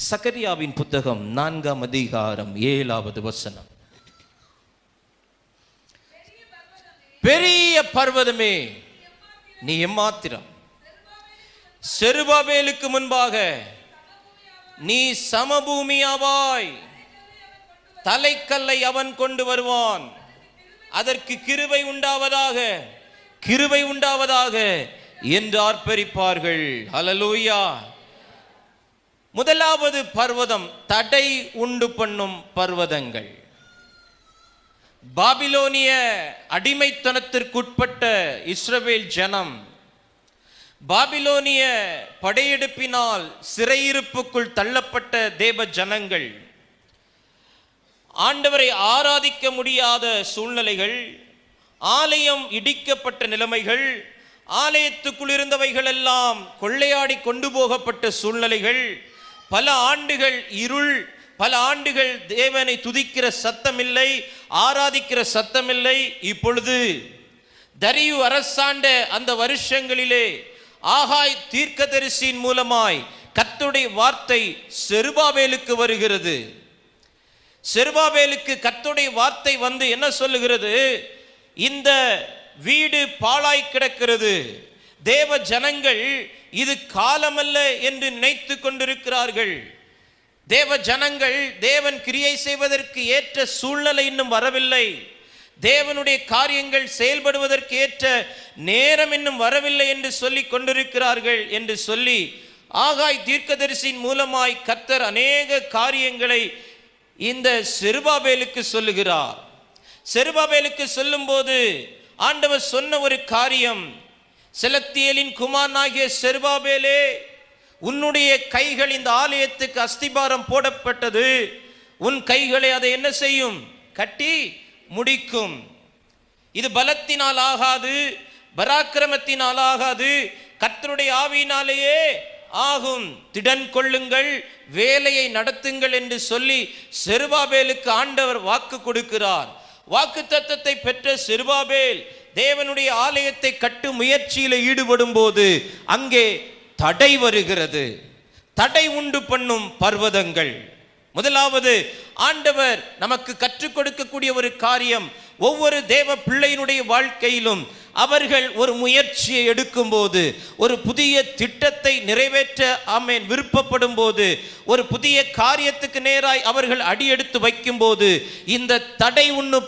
சகரியாவின் புத்தகம் 4ஆம் அதிகாரம் 7வது வசனம். பெரிய பர்வதமே நீ எம்மாத்திரம், செருபாபேலுக்கு முன்பாக நீ சமபூமியாவாய். தலைக்கல்லை அவன் கொண்டு வருவான், அதற்கு கிருபை உண்டாவதாக, கிருபை உண்டாவதாக என்று ஆர்ப்பரிப்பார்கள். ஹல்லேலூயா. முதலாவது பர்வதம் தடை உண்டு பண்ணும் பர்வதங்கள். பாபிலோனிய அடிமைத்தனத்திற்குட்பட்ட இஸ்ரவேல் ஜனம் பாபிலோனிய படையெடுப்பினால் சிறையிருப்புக்குள் தள்ளப்பட்ட தேவ ஜனங்கள், ஆண்டவரை ஆராதிக்க முடியாத சூழ்நிலைகள், ஆலயம் இடிக்கப்பட்ட நிலைமைகள், ஆலயத்துக்குள் இருந்தவைகள் எல்லாம் கொள்ளையாடி கொண்டு போகப்பட்ட சூழ்நிலைகள், பல ஆண்டுகள் இருள், பல ஆண்டுகள் தேவனை துதிக்கிற சத்தமில்லை, ஆராதிக்கிற சத்தமில்லை. இப்பொழுது தரியு அரசாண்ட அந்த வருஷங்களிலே ஆகாய் தீர்க்கதரிசியின் மூலமாய் கர்த்தருடைய வார்த்தை செருபாபேலுக்கு வருகிறது. செருபாபேலுக்கு கர்த்தருடைய வார்த்தை வந்து என்ன சொல்லுகிறது? இந்த வீடு பாழாய் கிடக்கிறது, தேவ ஜனங்கள் இது காலமல்ல என்று நினைத்து கொண்டிருக்கிறார்கள். தேவ ஜனங்கள் தேவன் கிரியை செய்வதற்கு ஏற்ற சூழ்நிலை இன்னும் வரவில்லை, தேவனுடைய காரியங்கள் செயல்படுவதற்கு ஏற்ற நேரம் இன்னும் வரவில்லை என்று சொல்லி கொண்டிருக்கிறார்கள் என்று சொல்லி ஆகாய் தீர்க்கதரிசியின் மூலமாய் கர்த்தர் அநேக காரியங்களை இந்த செருபாபேலுக்கு சொல்லுகிறார். செருபாபேலுக்கு சொல்லும் போது ஆண்டவர் சொன்ன ஒரு காரியம், செலத்தியேலின் குமாரனாகிய செருபாபேலே, உன்னுடைய கைகள் இந்த ஆலயத்துக்கு அஸ்திபாரம் போடப்பட்டது, உன் கைகளை அதை என்ன செய்யும்? கட்டி முடிக்கும். இது பலத்தினால் ஆகாது, பராக்கிரமத்தினால் ஆகாது, கர்த்தருடைய ஆவியினாலேயே ஆகும். திடன் கொள்ளுங்கள், வேலையை நடத்துங்கள் என்று சொல்லி செருபாபேலுக்கு ஆண்டவர் வாக்கு கொடுக்கிறார். வாக்கு தத்தத்தை பெற்ற செருபாபேல் தேவனுடைய ஆலயத்தை கட்டும் முயற்சியில் ஈடுபடும் போது அங்கே தடை வருகிறது. தடை உண்டு பண்ணும் பர்வதங்கள். முதலாவது ஆண்டவர் நமக்கு கற்றுக் கொடுக்கக்கூடிய ஒரு காரியம், ஒவ்வொரு தேவ பிள்ளையினுடைய வாழ்க்கையிலும் அவர்கள் ஒரு முயற்சியை எடுக்கும் போது, ஒரு புதிய திட்டத்தை நிறைவேற்ற விருப்பப்படும் போது, ஒரு புதிய காரியத்துக்கு நேராய் அவர்கள் அடியெடுத்து வைக்கும் போது, இந்த தடை உண்ணு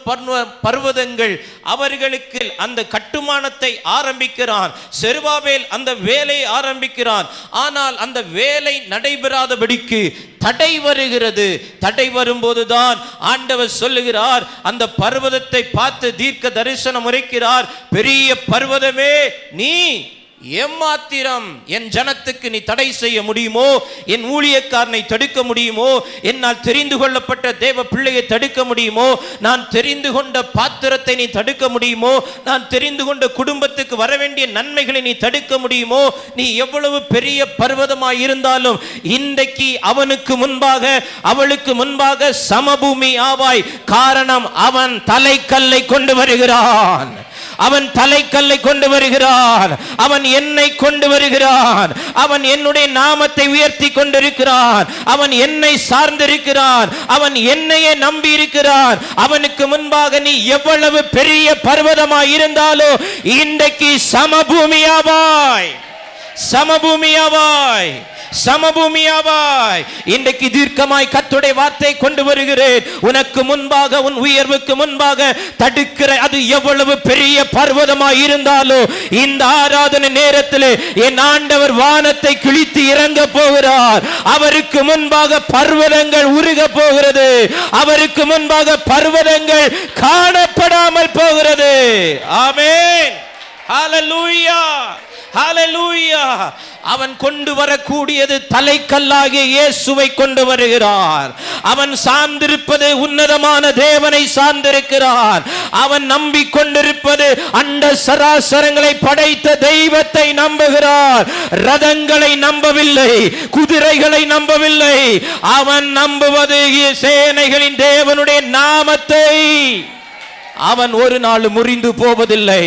பர்வதங்கள் அவர்களுக்கு அந்த கட்டுமானத்தை ஆரம்பிக்கிறான். செருபாபேல் அந்த வேலையை ஆரம்பிக்கிறான். ஆனால் அந்த வேலை நடைபெறாதபடிக்கு தடை வருகிறது. தடை வரும்போதுதான் ஆண்டவர் சொல்லுகிறார், அந்த பர்வதத்தை பார்த்து தீர்க்க தரிசனம் உரைக்கிறார், பெரிய பர்வதமே நீ எம்மாத்திரம். என் ஜனத்துக்கு நீ தடை செய்ய முடியுமோ? என் ஊழியக்காரனை தடுக்க முடியுமோ? என்னால் தெரிந்து கொள்ளப்பட்ட தேவ பிள்ளையை தடுக்க முடியுமோ? நான் தெரிந்து கொண்ட பாத்திரத்தை நீ தடுக்க முடியுமோ? நான் தெரிந்து கொண்ட குடும்பத்துக்கு வர வேண்டிய நன்மைகளை நீ தடுக்க முடியுமோ? நீ எவ்வளவு பெரிய பர்வதமாய் இருந்தாலும் இன்றைக்கு அவனுக்கு முன்பாக, அவளுக்கு முன்பாக சமபூமி ஆவாய். காரணம், அவன் தலைக்கல்லை கொண்டு வருகிறான். அவன் தலைக்கல்லை கொண்டு வருகிறான். அவன் என்னை கொண்டு வருகிறான். அவன் என்னுடைய நாமத்தை உயர்த்தி கொண்டிருக்கிறான். அவன் என்னை சார்ந்திருக்கிறான். அவன் என்னையே நம்பி இருக்கிறான். அவனுக்கு முன்பாக நீ எவ்வளவு பெரிய பர்வதமாய் இருந்தாலும் இன்றைக்கு சமபூமியாவாய், சமபூமியாவாய், சமபூமியாவாய். இன்றைக்கு தீர்க்கமாய் கர்த்தருடைய வார்த்தை கொண்டு வருகிறேன். உனக்கு முன்பாக, உன் உயர்வுக்கு முன்பாக தடுக்கிற அது எவ்வளவு பெரிய பர்வதமாய் இருந்தாலும் இந்த ஆராதனை நேரத்தில் என் ஆண்டவர் வானத்தை கிழித்து இறங்க போகிறார். அவருக்கு முன்பாக பர்வதங்கள் உருக போகிறது. அவருக்கு முன்பாக பர்வதங்கள் காணப்படாமல் போகிறது. ஆமென். ஹல்லேலூயா, ஹல்லேலூயா. அவன் கொண்டு வரக்கூடியது தலைக்கல்லாகிய இயேசுவை கொண்டு வருகிறார். அவன் சார்ந்திருப்பது உன்னதமான தேவனை சார்ந்திருக்கிறான். அவன் நம்பிக்கொண்டிருப்பது அண்ட சராசரங்களை படைத்த தெய்வத்தை நம்புகிறார். ரதங்களை நம்பவில்லை, குதிரைகளை நம்பவில்லை. அவன் நம்புவது சேனைகளின் தேவனுடைய நாமத்தை. அவன் ஒரு நாள் முறிந்து போவதில்லை.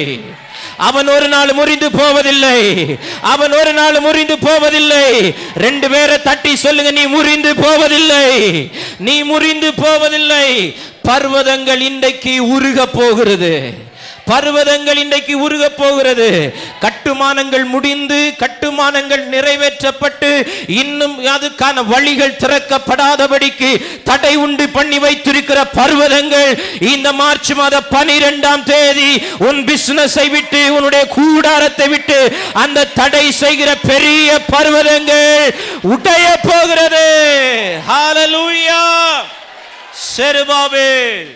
அவன் ஒரு நாள் முறிந்து போவதில்லை. அவன் ஒரு நாள் முறிந்து போவதில்லை. 2 பேரை தட்டி சொல்லுங்க, நீ முறிந்து போவதில்லை. நீ முறிந்து போவதில்லை. பர்வதங்கள் இன்றைக்கு உருக போகிறது. பர்வதங்கள் இன்றைக்கு உருக போகிறது. கட்டுமானங்கள் முடிந்து, கட்டுமானங்கள் நிறைவேற்றப்பட்டு, இன்னும் அதுக்கான வழிகள் திறக்கப்படாதபடிக்கு தடை உண்டு பண்ணி வைத்திருக்கிற பர்வதங்கள் இந்த மார்ச் மாத 12ஆம் தேதி உன் பிசினஸை விட்டு, உன்னுடைய கூடாரத்தை விட்டு அந்த தடை செய்கிற பெரிய பர்வதங்கள் உடைய போகிறது. ஹalleluya. செருபாபேல்,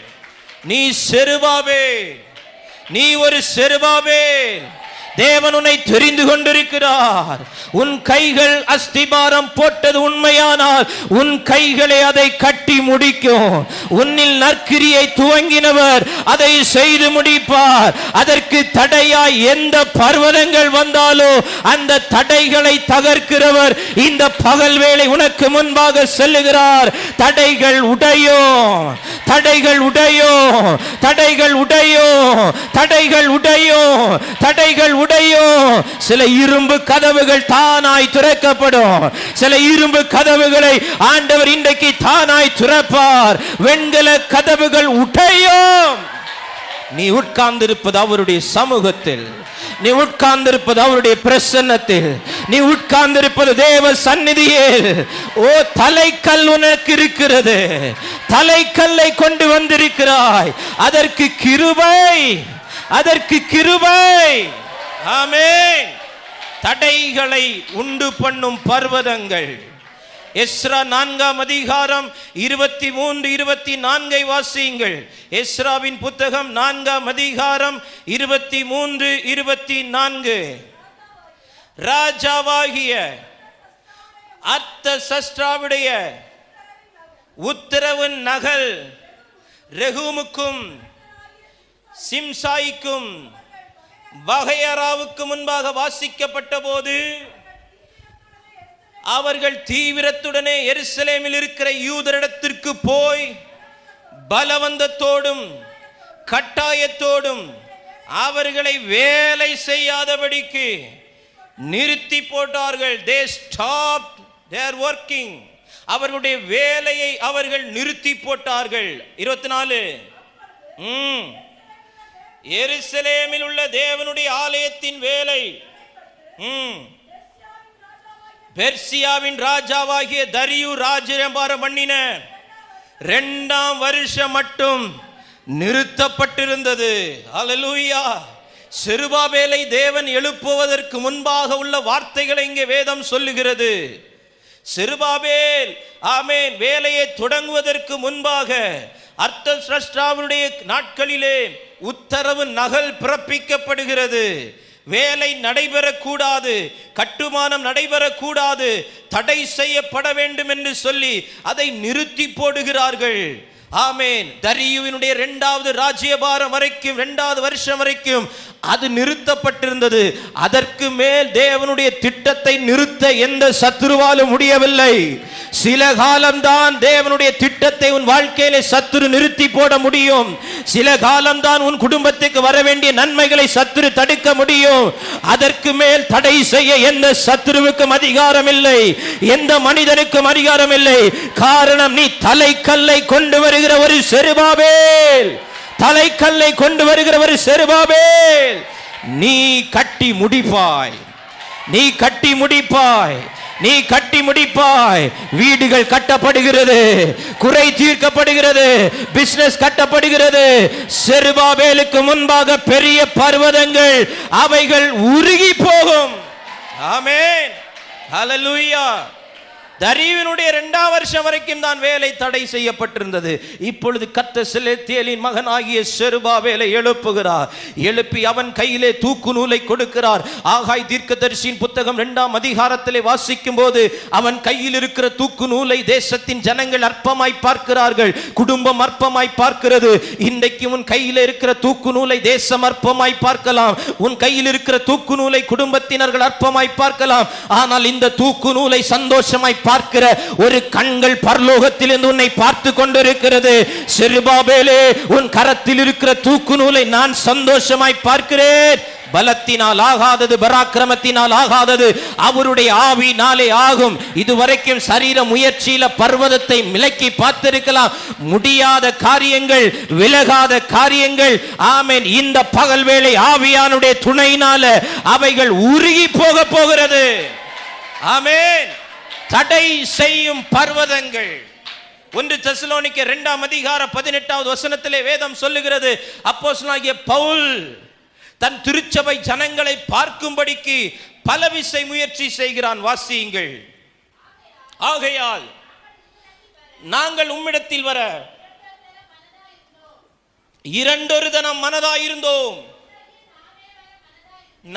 நீ செருபாபேல், நீ ஒரு செருபாபேல். தேவன் உன்னை தெரிந்து கொண்டிருக்கிறார். உன் கைகள் அஸ்திபாரம் போட்டது உண்மையானால் உன் கைகளை அதை கட்டி முடிக்கும். உன்னில் நற்கிரியை துவங்கினவர் அதை செய்து முடிப்பார். அதற்கு தடையாய் எந்த பர்வதங்கள் வந்தாலோ அந்த தடைகளை தகர்க்கிறவர் இந்த பகல் வேளை உனக்கு முன்பாக செல்லுகிறார். தடைகள் உடையும், தடைகள் உடையும், தடைகள் உடையும், தடைகள் உடையும், தடைகள் உடையும். சில இரும்பு கதவுகள் தானாய் திறக்கப்படும். சில இரும்பு கதவுகளை ஆண்டவர் இன்றைக்கு தானாய் திறப்பார். வெண்கல கதவுகள் உடையும். நீ உட்கார்ந்திருப்பது அவருடைய சமூகத்தில், நீ உட்கார்ந்திருப்பது அவருடைய பிரசன்னத்தில், நீ உட்கார்ந்திருப்பது தேவ சந்நிதியில். ஓ, தலைக்கல் உனக்கு இருக்கிறது. தலைக்கல்லை கொண்டு வந்திருக்கிறாய். அதற்கு கிருபை, அதற்கு கிருபை. ஆமென். தடைகளை உண்டு பண்ணும் பர்வதங்கள். எஸ்ரா 4ஆம் அதிகாரம் 23, 24 வாசியுங்கள். எஸ்ராவின் புத்தகம் 4ஆம் அதிகாரம் 23, 24. ராஜாவாகிய அர்தசஷ்டாவுடைய உத்தரவின் நகல் ரெகூமுக்கும் சிம்சாய்க்கும் வகையராவுக்கு முன்பாக வாசிக்கப்பட்ட போது அவர்கள் தீவிரத்துடனே எருசலேமில் இருக்கிற யூதரிடத்திற்கு போய் பலவந்தத்தோடும் கட்டாயத்தோடும் அவர்களை வேலை செய்யாதபடிக்கு நிறுத்தி போட்டார்கள். They stopped their working. அவர்களுடைய வேலையை அவர்கள் நிறுத்தி போட்டார்கள். 24. எருசலேமில் உள்ள தேவனுடைய ஆலயத்தின் வேலை பெர்சியாவின் ராஜாவாகிய தரியு ராஜ்யபாரம் பண்ணின 2ஆம் வருஷம் மட்டும் நிறுத்தப்பட்டிருந்தது. ஹல்லேலூயா. செருபாபேலை தேவன் எழுப்புவதற்கு முன்பாக உள்ள வார்த்தைகளை இங்கே வேதம் சொல்லுகிறது. செருபாபேல் ஆமென் வேலையை தொடங்குவதற்கு முன்பாக அர்தசஷ்டாவுடைய நாட்களிலே உத்தரவு நகல் பிறப்பிக்கப்படுகிறது. வேலை நடைபெறக்கூடாது, கட்டுமானம் நடைபெறக்கூடாது, தடை செய்யப்பட வேண்டும் என்று சொல்லி அதை நிறுத்தி போடுகிறார்கள். ஆமென். தரியுவினுடைய 2வது ராஜ்யபாரம் வரைக்கும், 2வது வருஷம் வரைக்கும் அது நிறுத்தப்பட்டிருந்தது. அதற்கு மேல் தேவனுடைய திட்டத்தை நிறுத்த எந்த சத்துருவாலும் முடியவில்லை. சில காலம்தான் தேவனுடைய திட்டத்தை உன் வாழ்க்கையிலே சத்துரு நிறுத்தி போட முடியும். சில காலம்தான் உன் குடும்பத்துக்கு வர வேண்டிய நன்மைகளை சத்துரு தடுக்க முடியும். அதற்கு மேல் தடை செய்ய எந்த சத்துருவுக்கும் அதிகாரம் இல்லை, எந்த மனிதனுக்கும் அதிகாரம் இல்லை. காரணம், நீ தலைக்கல்லை கொண்டு வருகிற ஒரு செருபாபேல், தலைக்கல்லை கொண்டு வருகிற ஒரு செருபாபேல். நீ கட்டி முடிப்பாய், நீ கட்டி முடிப்பாய், நீ கட்டி முடிப்பாய். வீடுகள் கட்டப்படுகிறது, குறை தீர்க்கப்படுகிறது, பிசினஸ் கட்டப்படுகிறது. செருபாபேலுக்கு முன்பாக பெரிய பர்வதங்கள் அவைகள் உருகி போகும். ஆமென். ஹல்லேலூயா. தரியுவினுடைய 2ஆம் வருஷம் வரைக்கும் தான் வேலை தடை செய்யப்பட்டிருந்தது. இப்பொழுது கர்த்தர் செலத்தியேலின் மகனாகிய செருபாபேலை எழுப்புகிறார். எழுப்பி அவன் கையிலே தூக்கு நூலை கொடுக்கிறார். ஆகாய் தீர்க்கதரிசியின் புத்தகம் 2ஆம் அதிகாரத்திலே வாசிக்கும் போது அவன் கையில் இருக்கிற தூக்கு நூலை தேசத்தின் ஜனங்கள் அற்பமாய் பார்க்கிறார்கள், குடும்பம் அற்பமாய் பார்க்கிறது. இன்றைக்கு உன் கையில் இருக்கிற தூக்கு நூலை தேசம் அற்பமாய் பார்க்கலாம், உன் கையில் இருக்கிற தூக்கு நூலை குடும்பத்தினர்கள் அற்பமாய் பார்க்கலாம். ஆனால் இந்த தூக்கு நூலை சந்தோஷமாய் பார்க்கிற ஒரு கண்கள் பரலோகத்திலிருந்து உன்னை பார்த்து கொண்டிருக்கிறது. செருபாபேலே, உன் கரத்தில் இருக்கிற தூக்கு நூலை நான் சந்தோஷமாய் பார்க்கிறேன். பலத்தினால் ஆகாதது, பராக்கிரமத்தினால் ஆகாதது, அவருடைய ஆவியினாலே ஆகும். இதுவரைக்கும் சரீர முயற்சியில பர்வதத்தை விலக்கி பார்த்திருக்கலாம், முடியாத காரியங்கள், விலகாத காரியங்கள், ஆமென், இந்த பகல் வேளை ஆவியானுடைய துணையினால அவைகள் உருகி போக போகிறது. ஆமென். தடை செய்யும் பர்வதங்கள். 1 தெசலோனிக்கேயர் 2:18 வேதம் சொல்லுகிறது, அப்போஸ்தலனாகிய பவுல் தன் திருச்சபை ஜனங்களை பார்க்கும்படிக்கு பலவிசை முயற்சி செய்கிறான். வாசியுங்கள். ஆகையால் நாங்கள் உம்மிடத்தில் வர 2 தரம் மனதாயிருந்தோம்.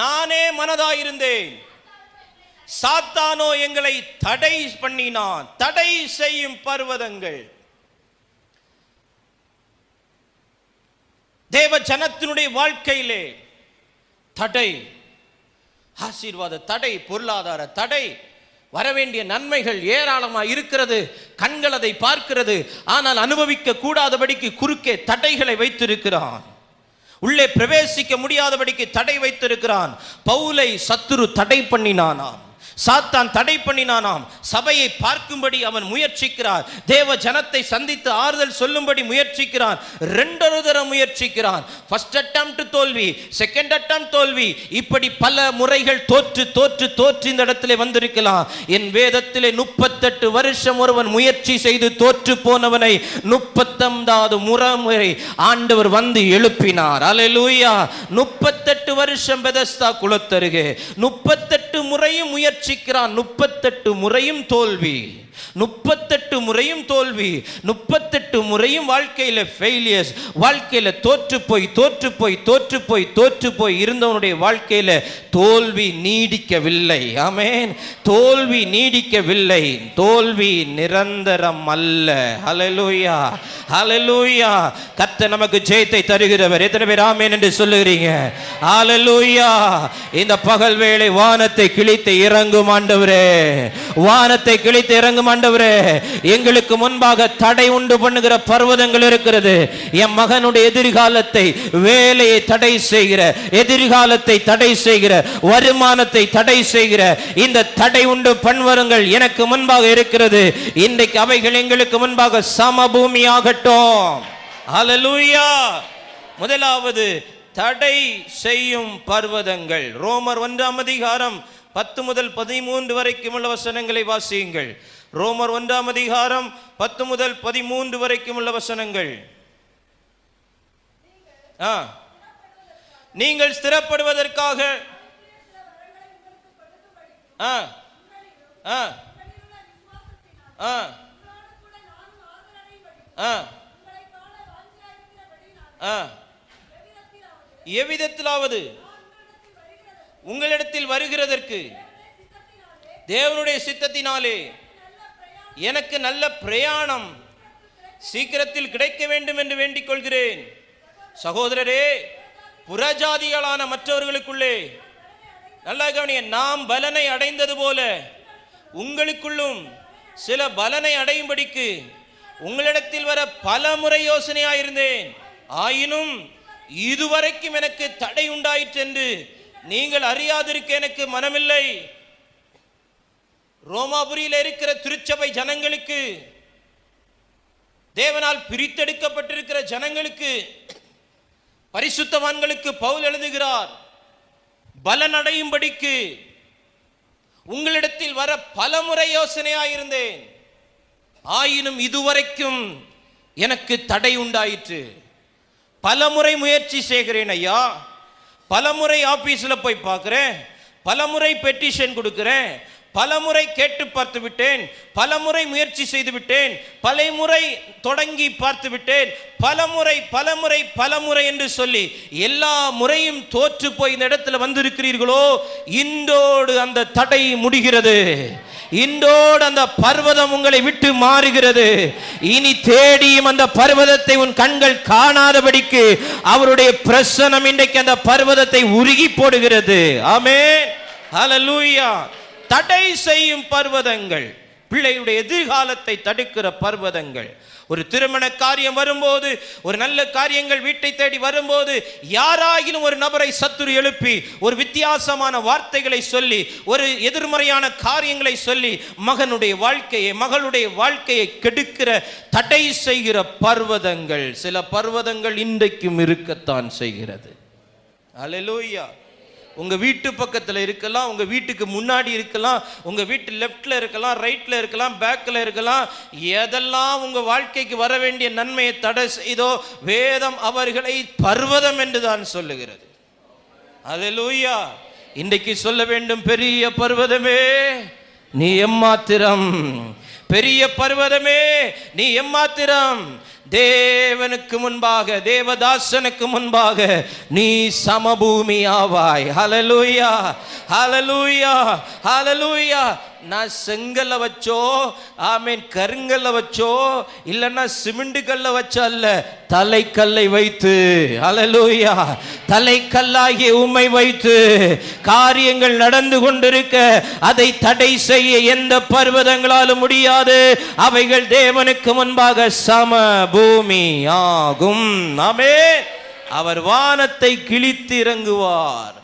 நானே மனதாயிருந்தேன், சாத்தானோ எங்களை தடை பண்ணினான். தடை செய்யும் பர்வதங்கள். தேவ ஜனத்தினுடைய வாழ்க்கையிலே தடை, ஆசீர்வாத தடை, பொருளாதார தடை, வரவேண்டிய நன்மைகள் ஏராளமாக இருக்கிறது. கண்கள் அதை பார்க்கிறது, ஆனால் அனுபவிக்க கூடாதபடிக்கு குறுக்கே தடைகளை வைத்திருக்கிறான். உள்ளே பிரவேசிக்க முடியாதபடிக்கு தடை வைத்திருக்கிறான். பவுலை சத்துரு தடை பண்ணினானாம், சாத்தான் தடை பண்ணினானாம். சபையை பார்க்கும்படி அவன் முயற்சிக்கிறான். தேவ ஜனத்தை சந்தித்து ஆறுதல் சொல்லும்படி முயற்சிக்கிறான். 2 தரம் முயற்சிக்கிறான். ஃபர்ஸ்ட் அட்டெம்ப்ட் தோல்வி, செகண்ட் அட்டெம்ப்ட் தோல்வி, இப்படி பல முறைகள் தோற்று தோற்று தோற்று இந்த இடத்திலே வந்திருக்கலாம். என் வேதத்திலே 38 வருஷம் ஒருவன் முயற்சி செய்து தோற்று போனவனை 39வது முறை ஆண்டவர் வந்து எழுப்பினார். அல்லேலூயா. 38 வருஷம் பெதஸ்தா குளத்தருகே 38 முறையும் முயற்சிக்கிறான். 38 முறையும் தோல்வி, 38 முறையும் தோல்வி, 38 முறையும் வாழ்க்கையில ஃபெயிலியர்ஸ், வாழ்க்கையில தோற்று போய் தோற்று போய் தோற்று போய் தோற்று போய் இருந்தவனுடைய வாழ்க்கையில தோல்வி நீடிக்கவில்லை. ஆமென். தோல்வி நீடிக்கவில்லை. தோல்வி நிரந்தரம் அல்ல. ஹல்லேலூயா, ஹல்லேலூயா. கர்த்தர் நமக்கு ஜெயத்தை தருகிறவர். எத்தனை பேர் ஆமென் என்று சொல்லுகிறீங்க? ஹல்லேலூயா. இந்த பகல் வேளை வானத்தை கிழித்து இறங்கும் ஆண்டவரே, வானத்தை கிழித்து இறங்கும் ஆண்டவரே. எங்களுக்கு முன்பாக தடை உண்டு பண்ணுகிற பர்வதங்கள் இருக்கிறது. என் மகனுடைய எதிர்காலத்தை, வேலையை தடை செய்கிற, எதிர்காலத்தை தடை செய்கிற, வருமானத்தை தடை செய்கிற இந்த தடை உண்டு பண்வரங்கள் எனக்கு முன்பாக இருக்கிறது. இன்றைக்கு அவைகள் எங்களுக்கு முன்பாக சமபூமி ஆகட்டும். ஹல்லேலூயா. முதலாவது தடை செய்யும் பர்வதங்கள். ரோமர் 1:10 முதல் 13 வரைக்கும் உள்ள வசனங்களை வாசியுங்கள். ரோமர் 1:10 முதல் 13 வரைக்கும் உள்ள வசனங்கள். நீங்கள் ஸ்திரப்படுவதற்காக எவ்விதத்திலாவது உங்களிடத்தில் வருகிறதற்கு தேவனுடைய சித்தத்தினாலே எனக்கு நல்ல பிரயாணம் சீக்கிரத்தில் கிடைக்க வேண்டும் என்று வேண்டிக் கொள்கிறேன். சகோதரரே, புறஜாதிகளான மற்றவர்களுக்குள்ளே நல்லா கவனிய, நாம் பலனை அடைந்தது போல உங்களுக்குள்ளும் சில பலனை அடையும்படிக்கு உங்களிடத்தில் வர பல முறை யோசனையாயிருந்தேன். ஆயினும் இதுவரைக்கும் எனக்கு தடை உண்டாயிற்று என்று நீங்கள் அறியாதிருக்க எனக்கு மனமில்லை. ரோமாபுரியில் இருக்கிற திருச்சபை ஜனங்களுக்கு, தேவனால் பிரித்தெடுக்கப்பட்டிருக்கிற ஜனங்களுக்கு, பரிசுத்தவான்களுக்கு பவுல் எழுதுகிறார், பலன் அடையும்படிக்கு உங்களிடத்தில் வர பலமுறை யோசனையாயிருந்தேன். ஆயினும் இதுவரைக்கும் எனக்கு தடை உண்டாயிற்று. பலமுறை முயற்சி செய்கிறேன் ஐயா, பலமுறை ஆபீஸில் போய் பார்க்கிறேன், பலமுறை பெட்டிஷன் கொடுக்கிறேன், பலமுறை கேட்டு பார்த்து விட்டேன், பலமுறை முயற்சி செய்து விட்டேன், பலமுறை தொடங்கி பார்த்து விட்டேன், பலமுறை என்று சொல்லி எல்லா முறையும் தோற்று போய் இந்த இடத்துல வந்திருக்கிறீர்களோ, இன்றோடு அந்த தடை முடிகிறது. இன்றோடு அந்த பர்வதம் உங்களை விட்டு மாறுகிறது. இனி தேடியும் அந்த பர்வதத்தை உன் கண்கள் காணாதபடிக்கு அவருடைய பிரசன்னம் இன்றைக்கு அந்த பர்வதத்தை உருகி போடுகிறது. ஆமென், ஹல்லேலூயா. தடை செய்யும் பர்வதங்கள். பிள்ளையுடைய எதிர்காலத்தை தடுக்கிற பர்வதங்கள். ஒரு திருமண காரியம் வரும்போது, ஒரு நல்ல காரியங்கள் வீட்டை தேடி வரும்போது, யாராகிலும் ஒரு நபரை சத்துரு எழுப்பி ஒரு வித்தியாசமான வார்த்தைகளை சொல்லி, ஒரு எதிர்மறையான காரியங்களை சொல்லி மகனுடைய வாழ்க்கையை, மகளுடைய வாழ்க்கையை கெடுக்கிற, தடை செய்கிற பர்வதங்கள், சில பர்வதங்கள் இன்றைக்கும் இருக்கத்தான் செய்கிறது. அல்லேலூயா. உங்க வீட்டு பக்கத்தில் இருக்கலாம், உங்க வீட்டுக்கு முன்னாடி இருக்கலாம், உங்க வீட்டு லெஃப்ட்ல இருக்கலாம், ரைட்ல இருக்கலாம், பேக்ல இருக்கலாம். எதெல்லாம் உங்க வாழ்க்கைக்கு வர வேண்டிய நன்மையை தடை செய்தோ வேதம் அவர்களை பர்வதம் என்று தான் சொல்லுகிறது. அல்லேலூயா. இன்றைக்கு சொல்ல வேண்டும், பெரிய பர்வதமே நீ எம்மாத்திரம், பெரிய பர்வதமே நீ எம்மாத்திரம். தேவனுக்கு முன்பாக, தேவதாசனுக்கு முன்பாக நீ சமபூமி ஆவாய். ஹல்லேலூயா, ஹல்லேலூயா, ஹல்லேலூயா. நான் செங்கல்ல வச்சோ, ஆமேன், கருங்கல்ல வச்சோ, இல்லைன்னா சிமெண்ட் கல்ல வச்சோ அல்ல, தலைக்கல்லை வைத்து, ஹல்லேலூயா, தலைக்கல்லாகிய உம்மை வைத்து காரியங்கள் நடந்து கொண்டிருக்க, அதை தடை செய்ய எந்த பர்வதங்களாலும் முடியாது. அவைகள் தேவனுக்கு முன்பாக சம பூமி ஆகும். ஆமென். அவர் வானத்தை கிழித்து இறங்குவார்.